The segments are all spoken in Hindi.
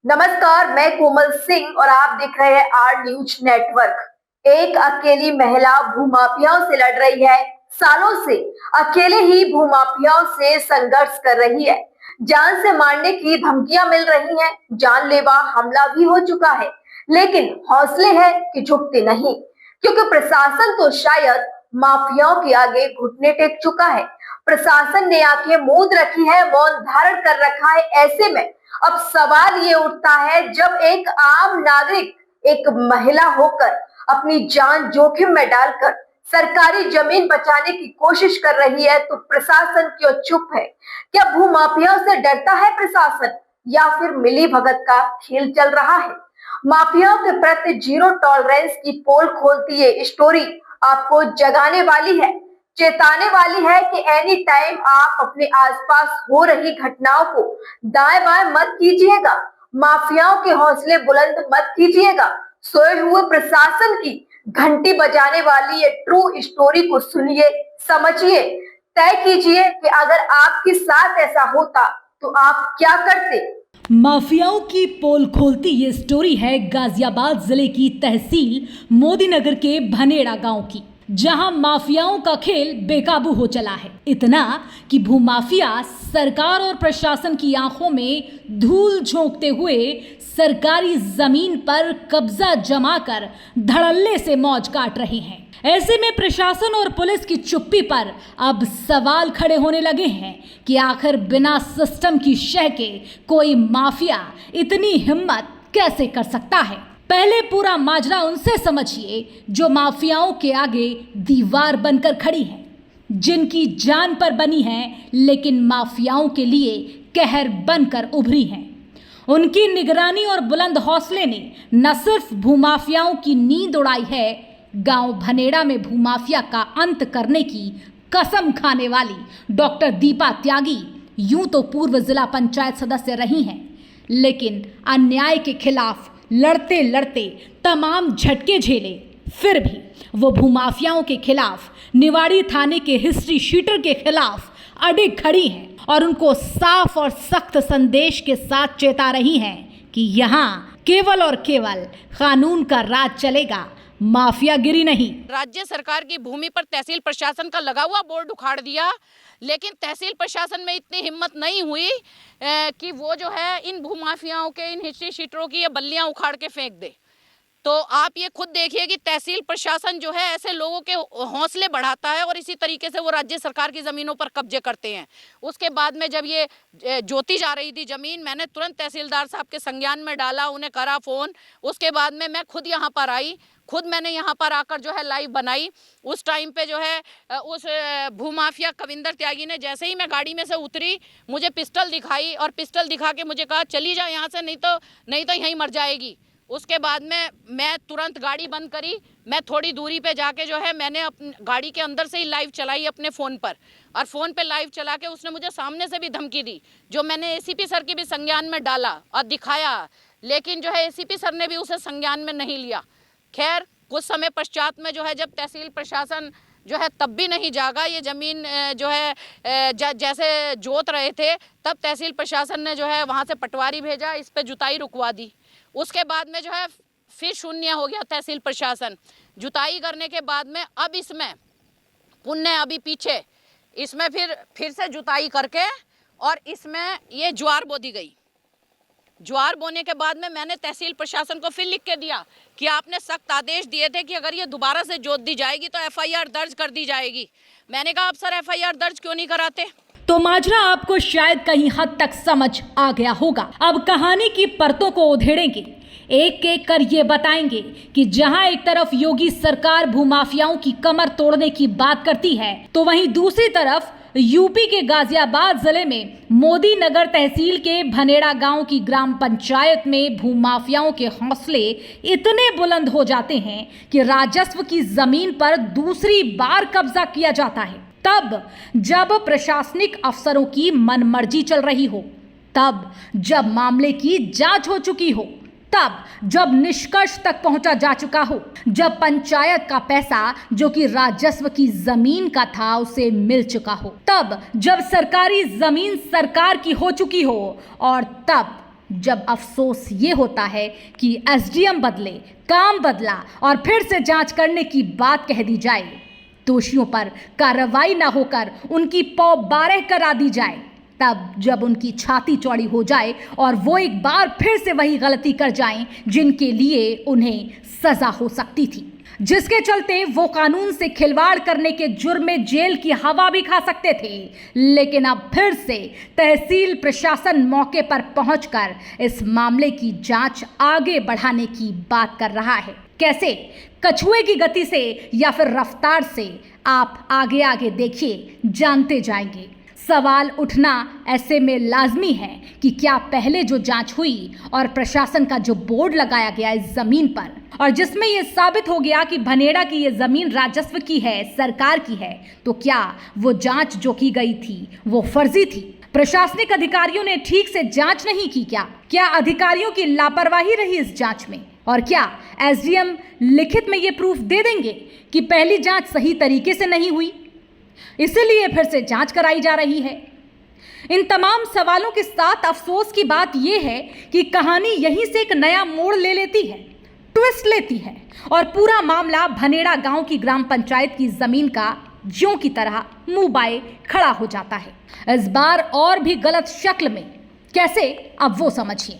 नमस्कार, मैं कोमल सिंह और आप देख रहे हैं आर न्यूज नेटवर्क। एक अकेली महिला भूमाफियाओं से लड़ रही है। सालों से अकेले ही भूमाफियाओं से संघर्ष कर रही है। जान से मारने की धमकियां मिल रही हैं, जानलेवा हमला भी हो चुका है, लेकिन हौसले हैं कि झुकते नहीं, क्योंकि प्रशासन तो शायद माफियाओं के आगे घुटने टेक चुका है। प्रशासन ने आंखें मूंद रखी है, मौन धारण कर रखा है। ऐसे में अब सवाल ये उठता है, जब एक आम नागरिक, एक महिला होकर अपनी जान जोखिम में डालकर सरकारी जमीन बचाने की कोशिश कर रही है, तो प्रशासन क्यों चुप है? क्या भूमाफियाओं से डरता है प्रशासन, या फिर मिली भगत का खेल चल रहा है? माफियाओं के प्रति जीरो टॉलरेंस की पोल खोलती ये स्टोरी आपको जगाने वाली है, चेताने वाली है कि एनी टाइम आप अपने आसपास हो रही घटनाओं को दाएं बाएं मत कीजिएगा, माफियाओं के हौसले बुलंद मत कीजिएगा। सोए हुए प्रशासन की घंटी बजाने वाली ये ट्रू स्टोरी को सुनिए, समझिए, तय कीजिए कि अगर आपके साथ ऐसा होता तो आप क्या करते। माफियाओं की पोल खोलती ये स्टोरी है गाजियाबाद जिले की तहसील मोदीनगर के भनेड़ा गांव की, जहां माफियाओं का खेल बेकाबू हो चला है। इतना कि भूमाफिया सरकार और प्रशासन की आंखों में धूल झोंकते हुए सरकारी जमीन पर कब्जा जमाकर धड़ल्ले से मौज काट रहे हैं। ऐसे में प्रशासन और पुलिस की चुप्पी पर अब सवाल खड़े होने लगे हैं कि आखिर बिना सिस्टम की शह के कोई माफिया इतनी हिम्मत कैसे कर सकता है। पहले पूरा माजरा उनसे समझिए जो माफियाओं के आगे दीवार बनकर खड़ी है, जिनकी जान पर बनी है लेकिन माफियाओं के लिए कहर बनकर उभरी हैं। उनकी निगरानी और बुलंद हौसले ने न सिर्फ भूमाफियाओं की नींद उड़ाई है, गांव भनेड़ा में भूमाफिया का अंत करने की कसम खाने वाली डॉक्टर दीपा त्यागी यूं तो पूर्व जिला पंचायत सदस्य रही हैं, लेकिन अन्याय के खिलाफ लड़ते लड़ते तमाम झटके झेले, फिर भी वो भूमाफियाओं के खिलाफ निवाड़ी थाने के हिस्ट्री शीटर के खिलाफ अडिग खड़ी हैं और उनको साफ और सख्त संदेश के साथ चेता रही हैं कि यहाँ केवल और केवल कानून का राज चलेगा, माफियागिरी नहीं। राज्य सरकार की भूमि पर तहसील प्रशासन का लगा हुआ बोर्ड उखाड़ दिया, लेकिन तहसील प्रशासन में इतनी हिम्मत नहीं हुई कि वो जो है इन भूमाफियाओं के, इन हिस्ट्री शीटरों की ये बल्लियां उखाड़ के फेंक दे। तो आप ये खुद देखिए कि तहसील प्रशासन जो है ऐसे लोगों के हौसले बढ़ाता है और इसी तरीके से वो राज्य सरकार की ज़मीनों पर कब्जे करते हैं। उसके बाद में जब ये जोती जा रही थी ज़मीन, मैंने तुरंत तहसीलदार साहब के संज्ञान में डाला, उन्हें करा फ़ोन। उसके बाद में मैं खुद यहाँ पर आई, खुद मैंने यहाँ पर आकर जो है लाइव बनाई। उस टाइम पे जो है उस भूमाफिया कविंदर त्यागी ने जैसे ही मैं गाड़ी में से उतरी मुझे पिस्टल दिखाई और पिस्टल दिखा के मुझे कहा चली जा यहाँ से, नहीं तो यहीं मर जाएगी। उसके बाद में मैं तुरंत गाड़ी बंद करी। मैं थोड़ी दूरी पे जाके जो है मैंने अपनी गाड़ी के अंदर से ही लाइव चलाई अपने फ़ोन पर, और फ़ोन पे लाइव चला के उसने मुझे सामने से भी धमकी दी, जो मैंने एसीपी सर की भी संज्ञान में डाला और दिखाया, लेकिन जो है एसीपी सर ने भी उसे संज्ञान में नहीं लिया। खैर कुछ समय पश्चात में जो है जब तहसील प्रशासन जो है तब भी नहीं जागा, ये ज़मीन जो है जैसे जोत रहे थे, तब तहसील प्रशासन ने जो है वहाँ से पटवारी भेजा, इस पे जुताई रुकवा दी। उसके बाद में जो है फिर शून्य हो गया तहसील प्रशासन। जुताई करने के बाद में अब इसमें पुण्य अभी पीछे इसमें फिर से जुताई करके और इसमें ये ज्वार बो दी गई। ज्वार बोने के बाद में मैंने तहसील प्रशासन को फिर लिख के दिया कि आपने सख्त आदेश दिए थे कि अगर ये दोबारा से जोत दी जाएगी तो एफआईआर दर्ज कर दी जाएगी। मैंने कहा आप सर एफआईआर दर्ज क्यों नहीं कराते? तो माजरा आपको शायद कहीं हद तक समझ आ गया होगा। अब कहानी की परतों को उधेड़ेंगे, एक एक कर ये बताएंगे कि जहां एक तरफ योगी सरकार भूमाफियाओं की कमर तोड़ने की बात करती है, तो वहीं दूसरी तरफ यूपी के गाजियाबाद जिले में मोदीनगर तहसील के भनेड़ा गांव की ग्राम पंचायत में भूमाफियाओं के हौसले इतने बुलंद हो जाते हैं कि राजस्व की जमीन पर दूसरी बार कब्जा किया जाता है। तब जब प्रशासनिक अफसरों की मनमर्जी चल रही हो, तब जब मामले की जांच हो चुकी हो, तब जब निष्कर्ष तक पहुंचा जा चुका हो, जब पंचायत का पैसा जो कि राजस्व की जमीन का था उसे मिल चुका हो, तब जब सरकारी जमीन सरकार की हो चुकी हो, और तब जब अफसोस ये होता है कि एसडीएम बदले, काम बदला और फिर से जांच करने की बात कह दी जाए, दोषियों पर कार्रवाई ना होकर उनकी पौ बारह करा दी जाए, तब जब उनकी छाती चौड़ी हो जाए और वो एक बार फिर से वही गलती कर जाएं जिनके लिए उन्हें सजा हो सकती थी, जिसके चलते वो कानून से खिलवाड़ करने के जुर्म में जेल की हवा भी खा सकते थे। लेकिन अब फिर से तहसील प्रशासन मौके पर पहुंचकर इस मामले की जांच आगे बढ़ाने की बात कर रहा है। कैसे? कछुए की गति से या फिर रफ्तार से? आप आगे आगे देखिए, जानते जाएंगे। सवाल उठना ऐसे में लाजमी है कि क्या पहले जो जांच हुई और प्रशासन का जो बोर्ड लगाया गया इस जमीन पर, और जिसमें यह साबित हो गया कि भनेड़ा की यह जमीन राजस्व की है, सरकार की है, तो क्या वो जांच जो की गई थी वो फर्जी थी? प्रशासनिक अधिकारियों ने ठीक से जांच नहीं की क्या अधिकारियों की लापरवाही रही इस जांच में? और क्या एसडीएम लिखित में ये प्रूफ दे देंगे कि पहली जांच सही तरीके से नहीं हुई, इसीलिए फिर से जांच कराई जा रही है? इन तमाम सवालों के साथ अफसोस की बात यह है कि कहानी यहीं से एक नया मोड़ ले लेती है, ट्विस्ट लेती है, और पूरा मामला भनेड़ा गांव की ग्राम पंचायत की जमीन का ज्यों की तरह मुंह बाए खड़ा हो जाता है, इस बार और भी गलत शक्ल में। कैसे? अब वो समझिए।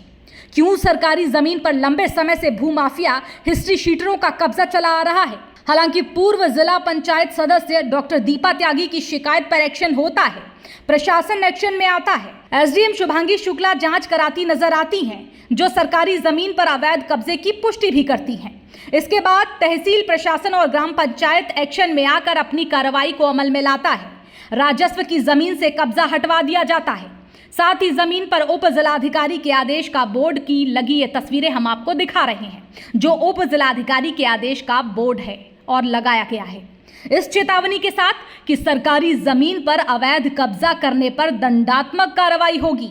क्यों सरकारी जमीन पर लंबे समय से भूमाफिया हिस्ट्री शीटरों का कब्जा चला आ रहा है? हालांकि पूर्व जिला पंचायत सदस्य डॉक्टर दीपा त्यागी की शिकायत पर एक्शन होता है, प्रशासन एक्शन में आता है, एसडीएम शुभांगी शुक्ला जांच कराती नजर आती हैं, जो सरकारी जमीन पर अवैध कब्जे की पुष्टि भी करती हैं। इसके बाद तहसील प्रशासन और ग्राम पंचायत एक्शन में आकर अपनी कार्रवाई को अमल में लाता है। राजस्व की जमीन से कब्जा हटवा दिया जाता है। साथ ही जमीन पर उप जिलाधिकारी के आदेश का बोर्ड की लगी ये तस्वीरें हम आपको दिखा रहे हैं, जो उप जिलाधिकारी के आदेश का बोर्ड है और लगाया गया है, इस चेतावनी के साथ कि सरकारी जमीन पर अवैध कब्जा करने पर दंडात्मक कार्रवाई होगी।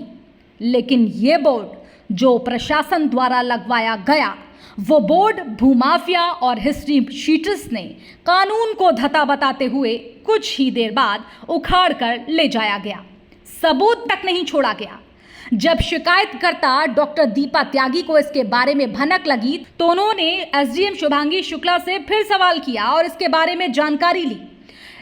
लेकिन ये बोर्ड जो प्रशासन द्वारा लगवाया गया, वो बोर्ड भूमाफिया और हिस्ट्री शीटर्स ने कानून को धता बताते हुए कुछ ही देर बाद उखाड़ कर ले जाया गया, सबूत तक नहीं छोड़ा गया। जब शिकायतकर्ता डॉक्टर दीपा त्यागी को इसके बारे में भनक लगी तो उन्होंने एसडीएम शुभांगी शुक्ला से फिर सवाल किया और इसके बारे में जानकारी ली।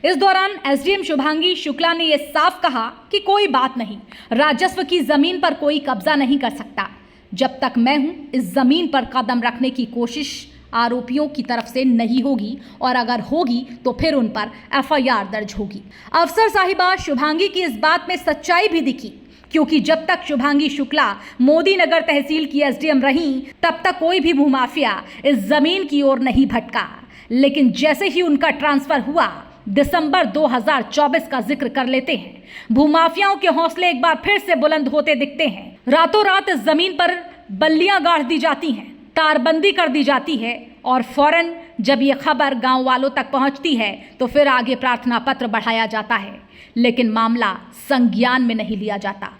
इस दौरान एसडीएम शुभांगी शुक्ला ने यह साफ कहा कि कोई बात नहीं, राजस्व की जमीन पर कोई कब्जा नहीं कर सकता। जब तक मैं हूं, इस जमीन पर कदम रखने की कोशिश आरोपियों की तरफ से नहीं होगी, और अगर होगी तो फिर उन पर एफआईआर दर्ज होगी। अफसर साहिबा शुभांगी की इस बात में सच्चाई भी दिखी, क्योंकि जब तक शुभांगी शुक्ला मोदी नगर तहसील की एसडीएम रहीं, तब तक कोई भी भूमाफिया इस जमीन की ओर नहीं भटका। लेकिन जैसे ही उनका ट्रांसफर हुआ, दिसंबर 2024 का जिक्र कर लेते हैं, भूमाफियाओं के हौसले एक बार फिर से बुलंद होते दिखते हैं। रातों रात इस जमीन पर बल्लियां गाड़ दी जाती हैं, तारबंदी कर दी जाती है, और फौरन जब ये खबर गांव वालों तक पहुंचती है तो फिर आगे प्रार्थना पत्र बढ़ाया जाता है, लेकिन मामला संज्ञान में नहीं लिया जाता।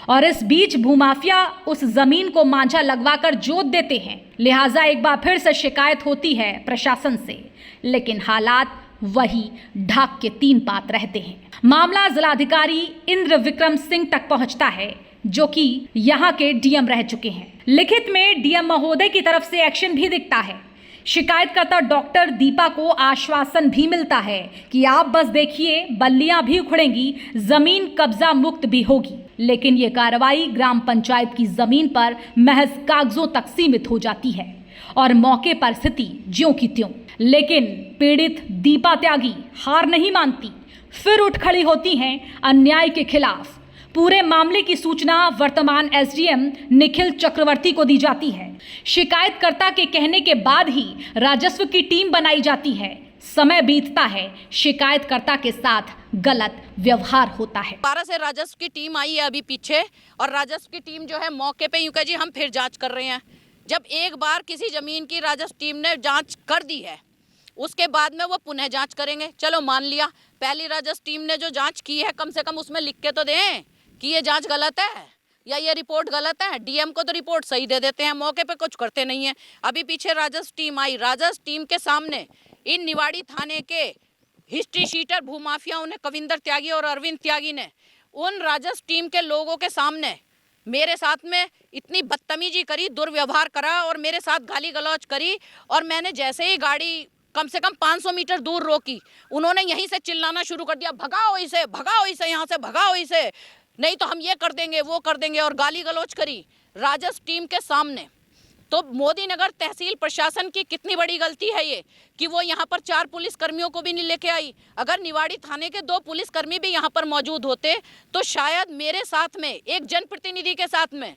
और इस बीच भूमाफिया उस जमीन को मांझा लगवाकर जोत देते हैं, लिहाजा एक बार फिर से शिकायत होती है प्रशासन से, लेकिन हालात वही ढाक के तीन पात रहते हैं। मामला जिलाधिकारी इंद्र विक्रम सिंह तक पहुंचता है, जो कि यहाँ के डीएम रह चुके हैं। लिखित में डीएम महोदय की तरफ से एक्शन भी दिखता है। शिकायतकर्ता डॉक्टर दीपा को आश्वासन भी मिलता है कि आप बस देखिए, बल्लियां भी उखड़ेंगी, जमीन कब्जा मुक्त भी होगी। लेकिन ये कार्रवाई ग्राम पंचायत की जमीन पर महज कागजों तक सीमित हो जाती है और मौके पर स्थिति ज्यों की त्यों। लेकिन पीड़ित दीपा त्यागी हार नहीं मानती, फिर उठ खड़ी होती हैं अन्याय के खिलाफ। पूरे मामले की सूचना वर्तमान एसडीएम निखिल चक्रवर्ती को दी जाती है। शिकायतकर्ता के कहने के बाद ही राजस्व की टीम बनाई जाती है। समय बीतता है, शिकायतकर्ता के साथ गलत व्यवहार होता है। 12 से राजस्व की टीम आई है अभी पीछे, और राजस्व की टीम जो है मौके पे यूं कह जी हम फिर जांच कर रहे हैं। जब एक बार किसी जमीन की राजस्व टीम ने जांच कर दी है, उसके बाद में वो पुनः जांच करेंगे। चलो मान लिया पहली राजस्व टीम ने जो जांच की है, कम से कम उसमें लिख के तो दें कि ये जांच गलत है या ये रिपोर्ट गलत है। डीएम को तो रिपोर्ट सही दे देते हैं, मौके पे कुछ करते नहीं है। अभी पीछे राजस्व टीम आई, राजस्व टीम के सामने इन निवाड़ी थाने के हिस्ट्री शीटर भूमाफियाओं ने, कविंदर त्यागी और अरविंद त्यागी ने, उन राजस्व टीम के लोगों के सामने मेरे साथ में इतनी बदतमीजी करी, दुर्व्यवहार करा और मेरे साथ गाली गलौज करी। और मैंने जैसे ही गाड़ी कम से कम 500 मीटर दूर रोकी, उन्होंने यहीं से चिल्लाना शुरू कर दिया, भगाओ इसे, यहाँ से भगाओ इसे, नहीं तो हम ये कर देंगे, वो कर देंगे, और गाली गलौज करी राजस्व टीम के सामने। तो मोदी नगर तहसील प्रशासन की कितनी बड़ी गलती है ये कि वो यहाँ पर 4 पुलिस कर्मियों को भी नहीं लेके आई। अगर निवाड़ी थाने के 2 पुलिसकर्मी भी यहाँ पर मौजूद होते तो शायद मेरे साथ में, एक जनप्रतिनिधि के साथ में,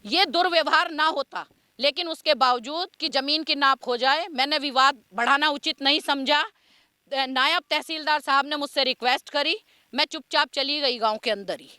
ये दुर्व्यवहार ना होता। लेकिन उसके बावजूद कि जमीन की नाप हो जाए, मैंने विवाद बढ़ाना उचित नहीं समझा। नायब तहसीलदार साहब ने मुझसे रिक्वेस्ट करी, मैं चुपचाप चली गई गांव के अंदर ही,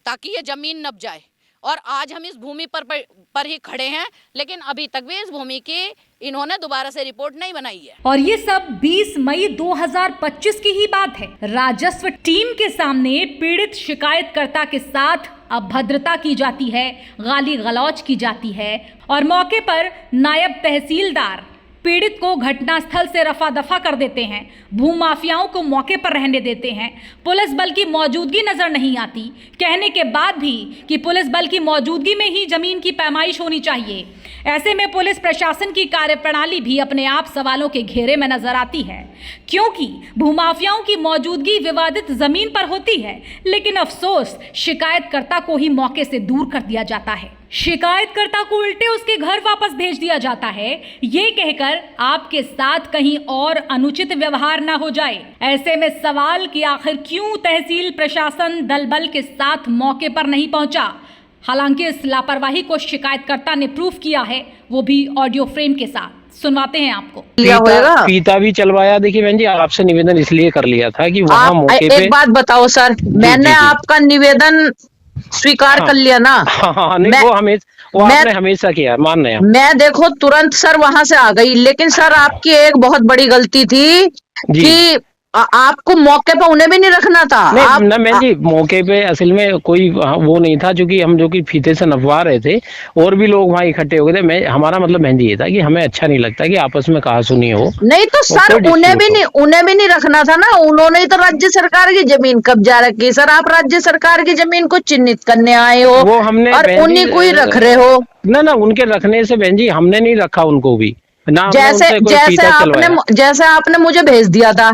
ताकि ये जमीन नप जाए। और आज हम इस भूमि पर ही खड़े हैं, लेकिन अभी तक भी इस भूमि की इन्होंने दोबारा से रिपोर्ट नहीं बनाई है। और ये सब 20 मई 2025 की ही बात है। राजस्व टीम के सामने पीड़ित शिकायतकर्ता के साथ अभद्रता की जाती है, गाली गलौज की जाती है, और मौके पर नायब तहसीलदार पीड़ित को घटनास्थल से रफा दफा कर देते हैं, भूमाफियाओं को मौके पर रहने देते हैं, पुलिस बल की मौजूदगी नजर नहीं आती, कहने के बाद भी कि पुलिस बल की मौजूदगी में ही जमीन की पैमाइश होनी चाहिए। ऐसे में पुलिस प्रशासन की कार्यप्रणाली भी अपने आप सवालों के घेरे में नजर आती है, क्योंकि भूमाफियाओं की मौजूदगी विवादित जमीन पर होती है, लेकिन अफसोस शिकायतकर्ता को ही मौके से दूर कर दिया जाता है। शिकायतकर्ता को उल्टे उसके घर वापस भेज दिया जाता है, ये कहकर आपके साथ कहीं और अनुचित व्यवहार ना हो जाए। ऐसे में सवाल कि आखिर क्यों तहसील प्रशासन दल बल के साथ मौके पर नहीं पहुंचा। हालांकि इस लापरवाही को शिकायतकर्ता ने प्रूफ किया है, वो भी ऑडियो फ्रेम के साथ। सुनवाते हैं आपको। पीता भी चलवाया। देखिए बहन जी, आपसे निवेदन इसलिए कर लिया था कि वहाँ मौके पे। एक बात बताओ सर, मैंने आपका निवेदन स्वीकार कर लिया ना? हाँ, नहीं, वो आपने हमेशा किया, मान रहे हैं। मैं देखो तुरंत सर वहां से आ गई, लेकिन सर आपकी एक बहुत बड़ी गलती थी कि आपको मौके पर उन्हें भी नहीं रखना था। नहीं, ना बहन जी, मौके पे असल में कोई वो नहीं था, जो कि फीते से नपवा रहे थे, और भी लोग वहाँ इकट्ठे हो गए थे। हमारा मतलब बहन जी ये था कि हमें अच्छा नहीं लगता कि आपस में कहासुनी हो। नहीं तो सर उन्हें भी नहीं रखना था ना, उन्होंने तो राज्य सरकार की जमीन कब्जा रखी। सर आप राज्य सरकार की जमीन को चिन्हित करने आए हो, वो हमने, और उन्हीं को ही रख रहे हो। ना, उनके रखने से बहन जी हमने नहीं रखा उनको भी ना। जैसे आपने मुझे भेज दिया था,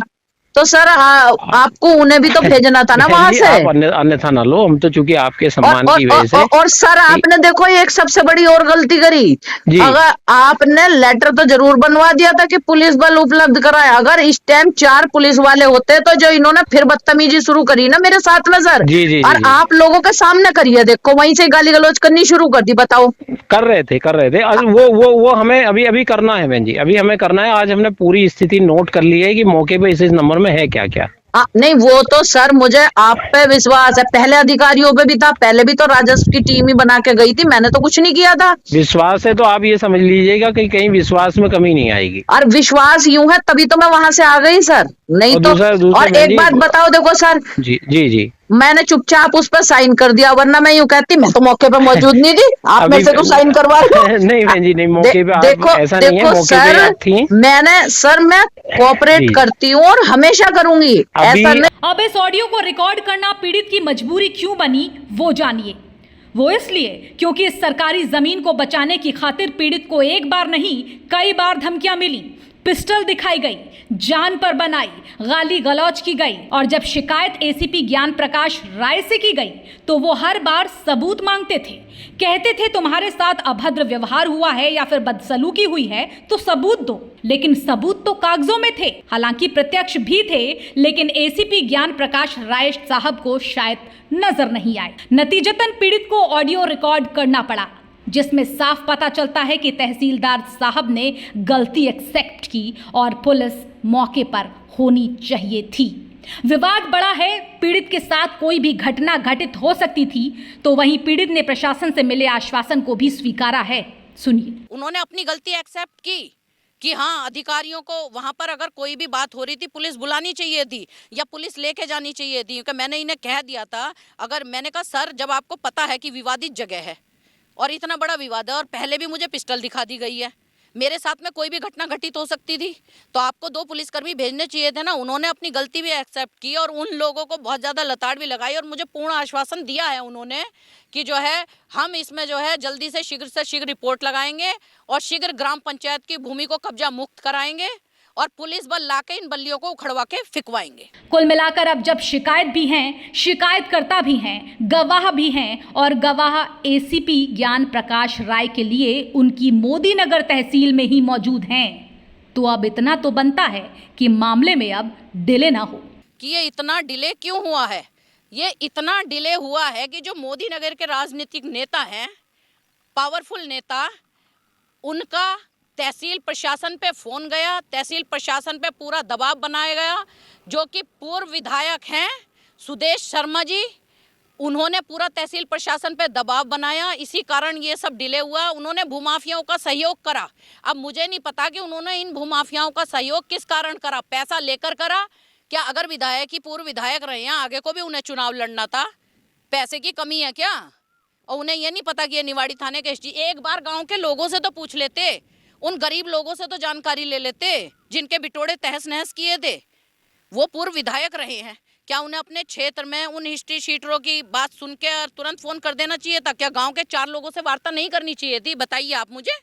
तो सर आपको उन्हें भी तो भेजना था ना वहां से। आप अन्यथा ना लो, हम तो चूंकि आपके सम्मान की वजह से। और सर आपने देखो एक सबसे बड़ी और गलती करी। अगर आपने लेटर तो जरूर बनवा दिया था कि पुलिस बल उपलब्ध कराए। अगर इस टाइम 4 पुलिस वाले होते तो जो इन्होंने फिर बदतमीजी शुरू करी ना मेरे साथ में सर, और आप लोगों के सामने करिए, देखो वहीं से गाली गलौज करनी शुरू कर दी। बताओ। कर रहे थे वो हमें अभी करना है बहन जी, अभी हमें करना है। आज हमने पूरी स्थिति नोट कर ली है कि मौके पे इस नंबर में है क्या क्या। नहीं वो तो सर मुझे आप पे विश्वास है, पहले अधिकारियों पे भी था, पहले भी तो राजस्व की टीम ही बना के गई थी, मैंने तो कुछ नहीं किया था। विश्वास है तो आप ये समझ लीजिएगा कि कहीं विश्वास में कमी नहीं आएगी। और विश्वास यूं है तभी तो मैं वहां से आ गई सर, नहीं तो। और एक बात बताओ, देखो सर, जी मैंने चुपचाप उस पर साइन कर दिया, वरना मैं यूं कहती मैं तो मौके पे मौजूद नहीं थी, आप मेरे से तो साइन करवा रहे हो। नहीं बहन जी, नहीं, मौके पे ऐसा नहीं है, मौके पे आप थी। मैं कोऑपरेट करती हूँ और हमेशा करूंगी, ऐसा नहीं। अब इस ऑडियो को रिकॉर्ड करना पीड़ित की मजबूरी क्यों बनी वो जानिए। वो इसलिए क्योंकि इस सरकारी जमीन को बचाने की खातिर पीड़ित को एक बार नहीं कई बार धमकियां मिली, पिस्टल दिखाई गई, जान पर बनाई, गाली गलौज की गई, और जब शिकायत एसीपी ज्ञान प्रकाश राय से की गई तो वो हर बार सबूत मांगते थे। कहते थे तुम्हारे साथ अभद्र व्यवहार हुआ है या फिर बदसलूकी हुई है तो सबूत दो, लेकिन सबूत तो कागजों में थे। हालांकि प्रत्यक्ष भी थे, लेकिन एसीपी ज्ञान प्रकाश राय साहब को शायद नजर नहीं आए। नतीजतन पीड़ित को ऑडियो रिकॉर्ड करना पड़ा, जिसमें साफ पता चलता है कि तहसीलदार साहब ने गलती एक्सेप्ट की और पुलिस मौके पर होनी चाहिए थी। विवाद बड़ा है, पीड़ित के साथ कोई भी घटना घटित हो सकती थी, तो वहीं पीड़ित ने प्रशासन से मिले आश्वासन को भी स्वीकारा है। सुनिए। उन्होंने अपनी गलती एक्सेप्ट की कि हाँ, अधिकारियों को वहां पर अगर कोई भी बात हो रही थी पुलिस बुलानी चाहिए थी या पुलिस लेके जानी चाहिए थी, क्योंकि मैंने इन्हें कह दिया था। अगर मैंने कहा सर, जब आपको पता है कि विवादित जगह है और इतना बड़ा विवाद है, और पहले भी मुझे पिस्टल दिखा दी गई है, मेरे साथ में कोई भी घटना घटित हो सकती थी। तो आपको 2 पुलिसकर्मी भेजने चाहिए थे ना। उन्होंने अपनी गलती भी एक्सेप्ट की और उन लोगों को बहुत ज़्यादा लताड़ भी लगाई और मुझे पूर्ण आश्वासन दिया है उन्होंने कि जो है हम इसमें जो है जल्दी से शीघ्र रिपोर्ट लगाएंगे और शीघ्र ग्राम पंचायत की भूमि को कब्जा मुक्त कराएंगे और पुलिस बल लाके इन बल्लियों को उखड़वा के फिकवाएंगे। कुल मिलाकर अब जब शिकायत भी हैं, शिकायतकर्ता भी हैं, गवाह भी हैं और गवाह एसीपी ज्ञान प्रकाश राय के लिए उनकी मोदी नगर तहसील में ही मौजूद हैं, तो अब इतना तो बनता है कि मामले में अब डिले ना हो। कि ये इतना डिले क्यों हुआ है? ये इतना डिले हुआ है कि जो मोदी नगर के राजनीतिक नेता हैं, पावरफुल नेता, उनका तहसील प्रशासन पे फोन गया, तहसील प्रशासन पे पूरा दबाव बनाया गया। जो कि पूर्व विधायक हैं सुदेश शर्मा जी, उन्होंने पूरा तहसील प्रशासन पे दबाव बनाया, इसी कारण ये सब डिले हुआ। उन्होंने भूमाफियाओं का सहयोग करा। अब मुझे नहीं पता कि उन्होंने इन भूमाफियाओं का सहयोग किस कारण करा, पैसा लेकर करा क्या? अगर विधायक ही पूर्व विधायक रहे हैं, आगे को भी उन्हें चुनाव लड़ना था, पैसे की कमी है क्या? और उन्हें ये नहीं पता कि ये निवाड़ी थाने के एक बार गाँव के लोगों से तो पूछ लेते, उन गरीब लोगों से तो जानकारी ले लेते जिनके बिटोड़े तहस नहस किए थे। वो पूर्व विधायक रहे हैं, क्या उन्हें अपने क्षेत्र में उन हिस्ट्री शीटरों की बात सुन के तुरंत फोन कर देना चाहिए था? क्या गांव के 4 लोगों से वार्ता नहीं करनी चाहिए थी? बताइए आप मुझे।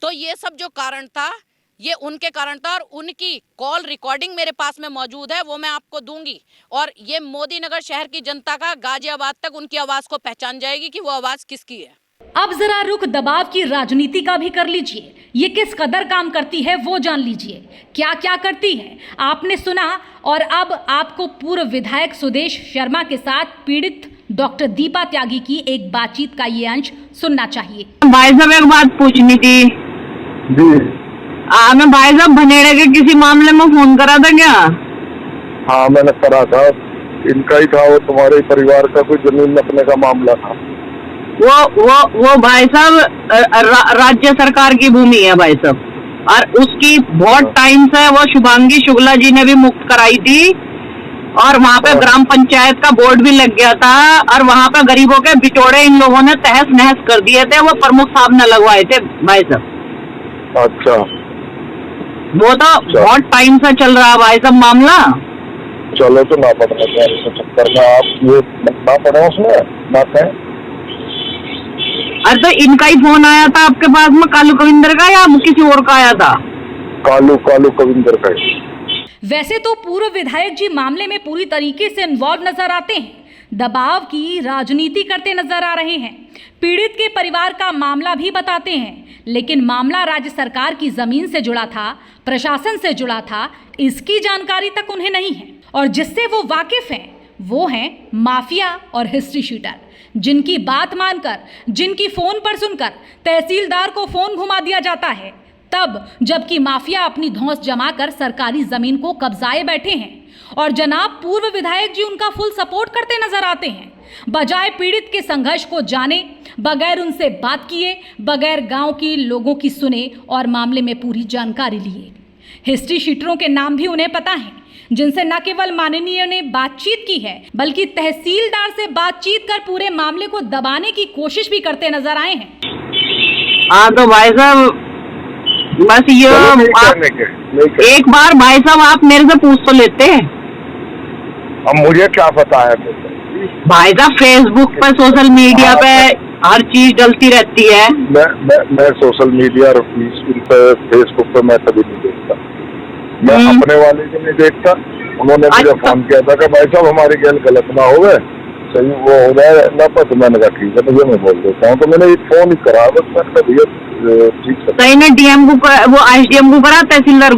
तो ये सब जो कारण था, ये उनके कारण था और उनकी कॉल रिकॉर्डिंग मेरे पास में मौजूद है, वो मैं आपको दूंगी। और ये मोदी नगर शहर की जनता का गाजियाबाद तक उनकी आवाज को पहचान जाएगी कि वो आवाज किसकी है। अब जरा रुख दबाव की राजनीति का भी कर लीजिए। ये किस कदर काम करती है वो जान लीजिए। क्या क्या करती है आपने सुना, और अब आपको पूर्व विधायक सुदेश शर्मा के साथ पीड़ित डॉक्टर दीपा त्यागी की एक बातचीत का ये अंश सुनना चाहिए। भाई साहब एक बात पूछनी थी जी। मैं भाई साहब भनेड़े के किसी मामले में फोन करा था क्या? हाँ मैंने करा था, इनका ही था, वो तुम्हारे परिवार का कोई जमीन नपने का मामला था। वो भाई साहब राज्य सरकार की भूमि है भाई साहब, और उसकी बहुत टाइम से वो शुभांगी शुक्ला जी ने भी मुक्त कराई थी और वहाँ पे ग्राम पंचायत का बोर्ड भी लग गया था और वहाँ पे गरीबों के बिटोड़े इन लोगों ने तहस नहस कर दिए थे, वो प्रमुख साहब ने लगवाए थे भाई साहब। अच्छा, वो तो बहुत टाइम से चल रहा है भाई साहब मामला। चलो तो ना पड़ना चक्कर में आप ये ना पड़े उसमें बात है। अरे तो इनका ही फोन आया था आपके पास में, कालू कविंदर का या किसी और का आया था? कालू कविंदर का। वैसे तो पूर्व विधायक जी मामले में पूरी तरीके से इन्वॉल्व नजर आते हैं, दबाव की राजनीति करते नजर आ रहे हैं, पीड़ित के परिवार का मामला भी बताते हैं, लेकिन मामला राज्य सरकार की जमीन से जुड़ा था, प्रशासन से जुड़ा था, इसकी जानकारी तक उन्हें नहीं है। और जिससे वो वाकिफ हैं वो हैं माफिया और हिस्ट्री शीटर, जिनकी बात मानकर, जिनकी फोन पर सुनकर तहसीलदार को फोन घुमा दिया जाता है, तब जबकि माफिया अपनी धौंस जमाकर सरकारी जमीन को कब्जाए बैठे हैं और जनाब पूर्व विधायक जी उनका फुल सपोर्ट करते नजर आते हैं। बजाय पीड़ित के संघर्ष को जाने, बगैर उनसे बात किए, बगैर गांव के लोगों की सुने और मामले में पूरी जानकारी लिए। हिस्ट्री शीटरों के नाम भी उन्हें पता है, जिनसे न केवल माननीय ने बातचीत की है बल्कि तहसीलदार से बातचीत कर पूरे मामले को दबाने की कोशिश भी करते नजर आए हैं। हाँ तो भाई साहब बस ये एक बार भाई साहब आप मेरे से पूछ तो लेते हैं। अब मुझे क्या पता है भाई साहब, फेसबुक पे सोशल मीडिया पे हर चीज डलती रहती है। मैं सोशल मीडिया और फेसबुक पे मैं कभी नहीं देखता, मैं अपने वाले को नहीं देखता। उन्होंने मुझे फोन किया था कि भाई साहब हमारी गैल गलत ना हो गए, सही वो हो जाए ना, पर मैंने कहा ठीक है मुझे मैं बोल देता हूँ। तो मैंने एक फोन ही करा, बस मैंने कहा ठीक है। सही ने डीएम को वो एसडीएम को करा, तहसीलदार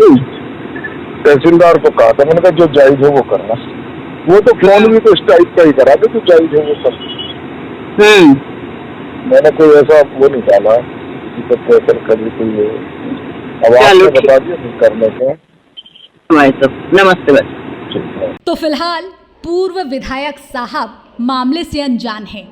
को कहा था, मैंने कहा जो जायज है वो करना। वो तो फोन भी तो इस टाइप का ही करा था, जो जायज है वो करना। मैंने कोई ऐसा वो नहीं डाला किसी को प्रेशर कभी कोई। अब आपने बता दिया करने को। नमस्ते भाई। तो फिलहाल पूर्व विधायक साहब मामले से अनजान हैं,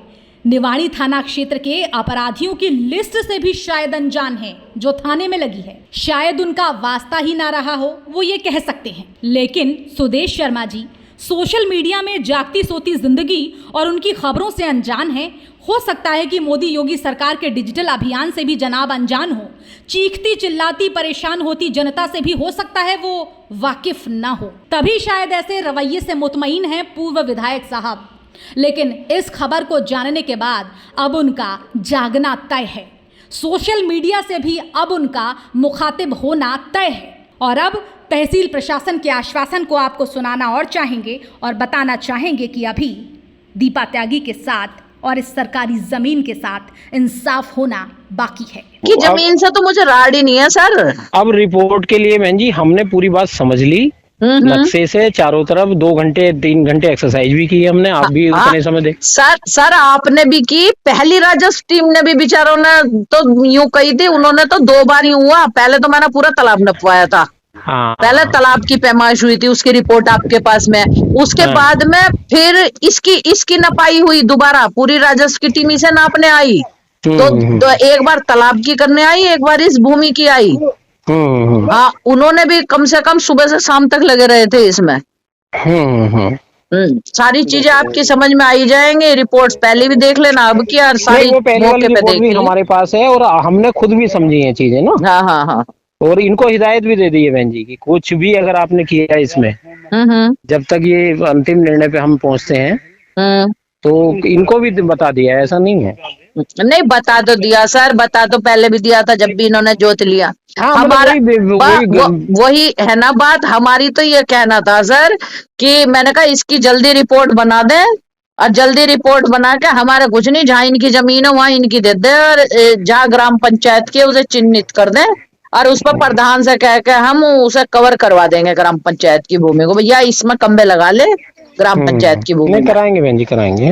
निवाड़ी थाना क्षेत्र के अपराधियों की लिस्ट से भी शायद अनजान हैं जो थाने में लगी है। शायद उनका वास्ता ही ना रहा हो, वो ये कह सकते हैं। लेकिन सुदेश शर्मा जी सोशल मीडिया में जागती सोती जिंदगी और उनकी खबरों से अनजान हैं। हो सकता है कि मोदी योगी सरकार के डिजिटल अभियान से भी जनाब अनजान हो, चीखती चिल्लाती परेशान होती जनता से भी हो सकता है वो वाकिफ ना हो, तभी शायद ऐसे रवैये से मुतमईन हैं पूर्व विधायक साहब। लेकिन इस खबर को जानने के बाद अब उनका जागना तय है, सोशल मीडिया से भी अब उनका मुखातिब होना तय है और अब तहसील प्रशासन के आश्वासन को आपको सुनाना और चाहेंगे और बताना चाहेंगे कि अभी दीपा त्यागी के साथ और इस सरकारी जमीन के साथ इंसाफ होना बाकी है। कि जमीन से तो मुझे राड ही नहीं है सर। अब रिपोर्ट के लिए बहन जी हमने पूरी बात समझ ली, नक्शे से चारों तरफ 2 घंटे 3 घंटे एक्सरसाइज भी की हमने, आप भी उतने समय दे। सर आपने भी की, पहली राजस्व टीम ने भी बेचारों ने तो यूं कही थी, उन्होंने तो 2 बार ही हुआ। पहले तो मैंने पूरा तालाब नपवाया था, हाँ। पहले तालाब की पैमाइश हुई थी, उसकी रिपोर्ट आपके पास में, उसके बाद में फिर इसकी नपाई हुई, दोबारा पूरी राजस्व की टीम इसे नापने आई, तो एक बार तालाब की करने आई, एक बार इस भूमि की आई। हाँ, उन्होंने भी कम से कम सुबह से शाम तक लगे रहे थे इसमें। सारी चीजें आपकी समझ में आई जाएंगी, रिपोर्ट्स पहले भी देख लेना, अब क्या सारी मौके पे देख ली हमारे पास है और हमने खुद भी समझी है चीजें ना। हाँ। और इनको हिदायत भी दे दी है बहन जी की कुछ भी अगर आपने किया इसमें, जब तक ये अंतिम निर्णय पे हम पहुंचते हैं तो इनको भी बता दिया है, ऐसा नहीं है। नहीं, बता तो दिया सर, बता तो पहले भी दिया था जब भी इन्होंने जोत लिया। हाँ, हमारा वही है ना बात, हमारी तो ये कहना था सर कि मैंने कहा इसकी जल्दी रिपोर्ट बना दे और जल्दी रिपोर्ट बना के हमारे कुछ नहीं, जहाँ इनकी जमीन है वहां इनकी दे दे और जहाँ ग्राम पंचायत के उसे चिन्हित कर दे और उस पर प्रधान से कह के हम उसे कवर करवा देंगे ग्राम पंचायत की भूमि को, भैया इसमें कम्बे लगा ले ग्राम पंचायत की भूमि। कराएंगे बहन जी, कराएंगे,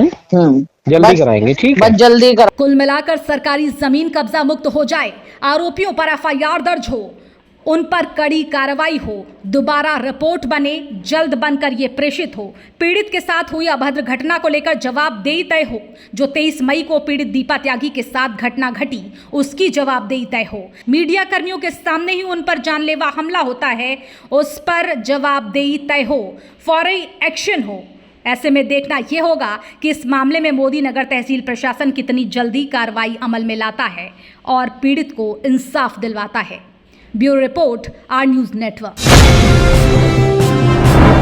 जल्दी कराएंगे, ठीक है, बस जल्दी कर। कुल मिलाकर सरकारी जमीन कब्जा मुक्त हो जाए, आरोपियों पर एफआईआर दर्ज हो, उन पर कड़ी कार्रवाई हो, दोबारा रिपोर्ट बने, जल्द बनकर ये प्रेषित हो, पीड़ित के साथ हुई अभद्र घटना को लेकर जवाबदेही तय हो, जो 23 मई को पीड़ित दीपा त्यागी के साथ घटना घटी उसकी जवाबदेही तय हो, मीडिया कर्मियों के सामने ही उन पर जानलेवा हमला होता है उस पर जवाबदेही तय हो, फौरी एक्शन हो। ऐसे में देखना यह होगा कि इस मामले में मोदी नगर तहसील प्रशासन कितनी जल्दी कार्रवाई अमल में लाता है और पीड़ित को इंसाफ दिलवाता है। Bureau report, R news network.